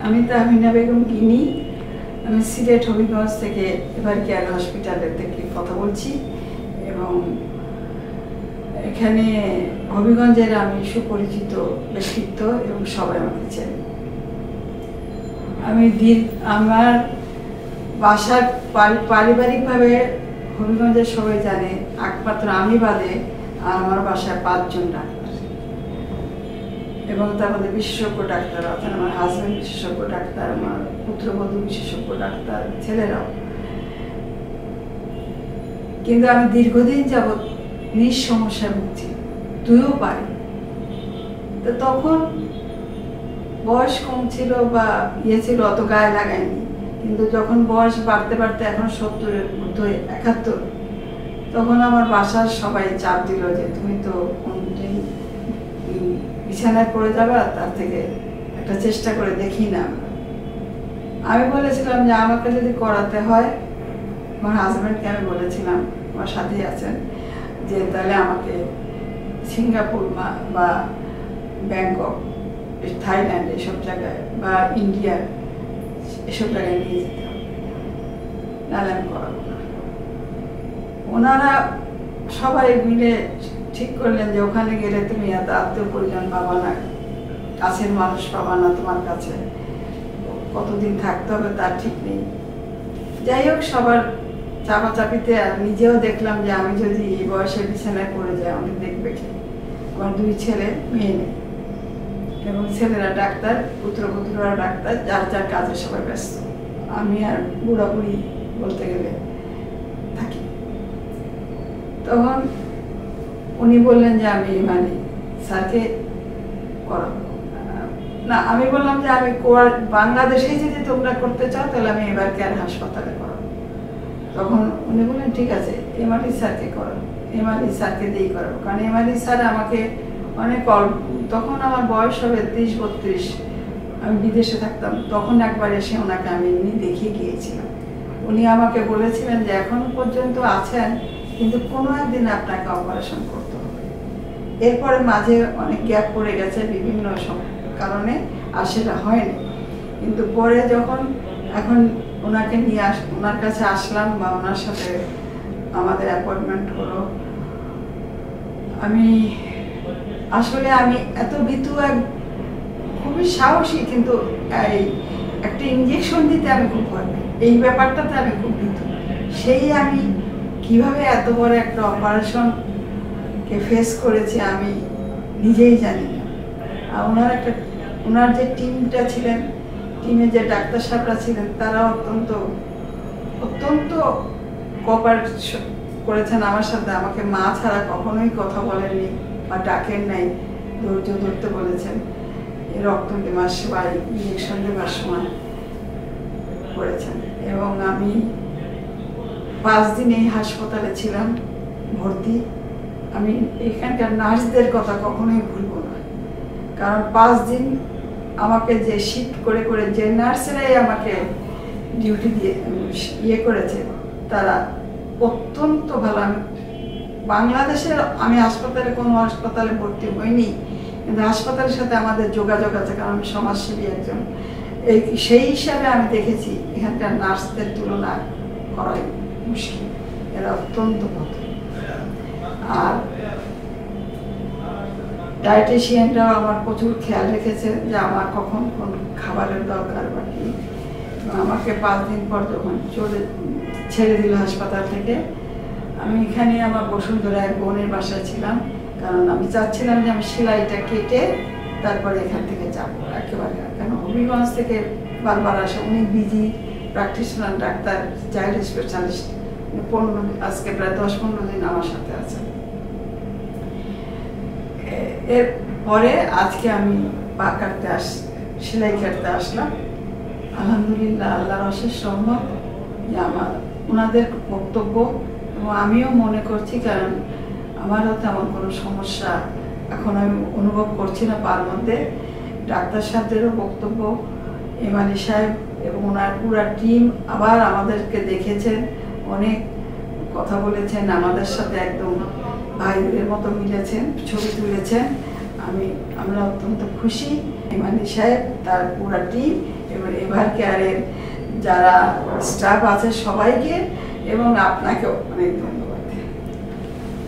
আমি তাহমিনা বেগম গিনি। আমি সিলেট হবিগঞ্জ থেকে এবার কেয়ার হসপিটালের থেকে কথা বলছি এবং এখানে হবিগঞ্জের আমি সুপরিচিত ব্যক্তিত্ব এবং সবাই আমাকে চেনে। আমার বাসার পারিবারিকভাবে হবিগঞ্জের সবাই জানে, একমাত্র আমি বাদে আর আমার বাসায় 5 জন ডাক্তার এবং তার মধ্যে বিশেষজ্ঞ ডাক্তার আছেন। আমার হাজব্যান্ড বিশেষজ্ঞ ডাক্তার, আমার পুত্রবধূ বিশেষজ্ঞ ডাক্তার, ছেলেরাও। কিন্তু আমি দীর্ঘদিন যাবৎ সমস্যায় ভুগছি, তুইও পারি। তো তখন বয়স কম ছিল বা ছিল, অত গায়ে লাগায়নি। কিন্তু যখন বয়স বাড়তে বাড়তে এখন 70-এর মধ্যে 71, তখন আমার বাসার সবাই চাপ দিল যে তুমি তো কোনদিন বিছানায় পড়ে যাবা, তার থেকে একটা চেষ্টা করে দেখি না। আমি বলেছিলাম যে আমাকে যদি করাতে হয়, আমার হাজব্যান্ডকে আমি বলেছিলাম, আমার সাথেই আছেন, যে তাহলে আমাকে সিঙ্গাপুর বা ব্যাংকক, থাইল্যান্ড এসব জায়গায় বা ইন্ডিয়া এসব জায়গায় নিয়ে যেতে হবে, নাহলে আমি করাবো না। ওনারা সবাই মিলে ঠিক করলেন যে ওখানে গেলে তুমি এত আত্মীয় পরিজন পাবা না, কাছের মানুষ পাবা না, তোমার কাছে কতদিন থাকতে হবে তার ঠিক নেই। যাই হোক, সবার চাপাচাপিতে নিজেও দেখলাম যে আমি যদি এই বয়সে বিছানায় পড়ে যাই, আমাকে দেখবে কি? আমার 2 ছেলে, মেয়ে নেই, এবং ছেলেরা ডাক্তার, পুত্রপুত্ররা ডাক্তার, যার যার কাজে সবাই ব্যস্ত। আমি আর বুড়াবুড়ি বলতে গেলে থাকি। তখন উনি বললেন যে আমি স্যারকে করাবো না। আমি বললাম যে আমি বাংলাদেশে যদি তোমরা করতে চাও তাহলে আমি এবার কেয়ার হাসপাতালে করাবো। তখন উনি বললেন ঠিক আছে, এমআরই স্যারকে করাবো, এমআরই স্যারকে দিয়েই করাবো। কারণ এমআরই স্যার আমাকে অনেক তখন আমার বয়স হবে 30-32, আমি বিদেশে থাকতাম। তখন একবার এসে ওনাকে আমি এমনি দেখিয়ে গিয়েছিলাম। উনি আমাকে বলেছিলেন যে এখনো পর্যন্ত আছেন, কিন্তু কোনো একদিন আপনাকে অপারেশন করতে হবে। এরপরে মাঝে অনেক গ্যাপ পড়ে গেছে বিভিন্ন কারণে, আর সেটা হয়নি। কিন্তু পরে যখন এখন ওনাকে নিয়ে ওনার কাছে আসলাম বা ওনার সাথে আমাদের অ্যাপয়েন্টমেন্ট হলো, আমি এত ভীতু, খুবই সাহসী, কিন্তু এই একটা ইঞ্জেকশন দিতে আমি খুব ভয় পাই। এই ব্যাপারটাতে আমি খুব ভীতু। সেই আমি কিভাবে এত বড় একটা অপারেশনকে ফেস করেছি আমি নিজেই জানি না। আর ওনার যে টিমটা ছিলেন, টিমে যে ডাক্তার সাহেবরা ছিলেন, তারা অত্যন্ত কোঅপারেট করেছেন আমার সাথে। আমাকে মা ছাড়া কখনোই কথা বলেননি বা ডাকেন নাই, ধৈর্য ধরতে বলেছেন। রক্ত দেওয়ার সময়, ইঞ্জেকশন দেওয়ার সময় করেছেন। এবং আমি 5 দিন এই হাসপাতালে ছিলাম ভর্তি। আমি এখানকার নার্সদের কথা কখনোই ভুলবো না, কারণ 5 দিন আমাকে যে শিফট করে করে যে নার্সেরাই আমাকে ডিউটি দিয়ে করেছে, তারা অত্যন্ত ভালো। বাংলাদেশের আমি কোনো হাসপাতালে ভর্তি হইনি, কিন্তু হাসপাতালের সাথে আমাদের যোগাযোগ আছে, কারণ আমি সমাজসেবী একজন। সেই হিসাবে আমি দেখেছি এখানকার নার্সদের তুলনা করাই মুশকিল, এরা অত্যন্ত ভালো। আর ডায়েটিশিয়ানরাও আমার প্রচুর খেয়াল রেখেছে যে আমার কখন কোন খাবারের দরকার বা কি। আমাকে 5 দিন পর যখন ছেড়ে দিল হাসপাতাল থেকে, আমি এখানে আমার বসুন্ধরা এক বোনের বাসায় ছিলাম, কারণ আমি চাচ্ছিলাম যে আমি সেলাইটা কেটে তারপরে এখান থেকে যাবো একেবারে। কেন হবিগঞ্জ থেকে বারবার আসে, উনি busy practitioner doctor, child specialist. আজকে প্রায় 10-15 দিন আমার সাথে আছেন। এরপরে আজকে আমি পা কাটতে সেলাই কাটতে আসলাম। আলহামদুলিল্লাহ, আল্লাহর অশেষ রহমত যে ওনাদের বক্তব্য, এবং আমিও মনে করছি, কারণ আমারও তেমন কোনো সমস্যা এখন আমি অনুভব করছি না পার মধ্যে। ডাক্তার সাহেবদেরও বক্তব্য, এমআরই সাহেব এবং ওনার পুরা টিম আবার আমাদেরকে দেখেছেন, অনেক কথা বলেছেন, আমাদের সাথে একদম ভাইদের মতো মিলেছেন, ছবি তুলেছেন। আমরা অত্যন্ত খুশি। ইমানি সাহেব, তার পুরো টিম এবং এভার কেয়ারের যারা স্টাফ আছে সবাইকে, এবং আপনাকেও অনেক ধন্যবাদ।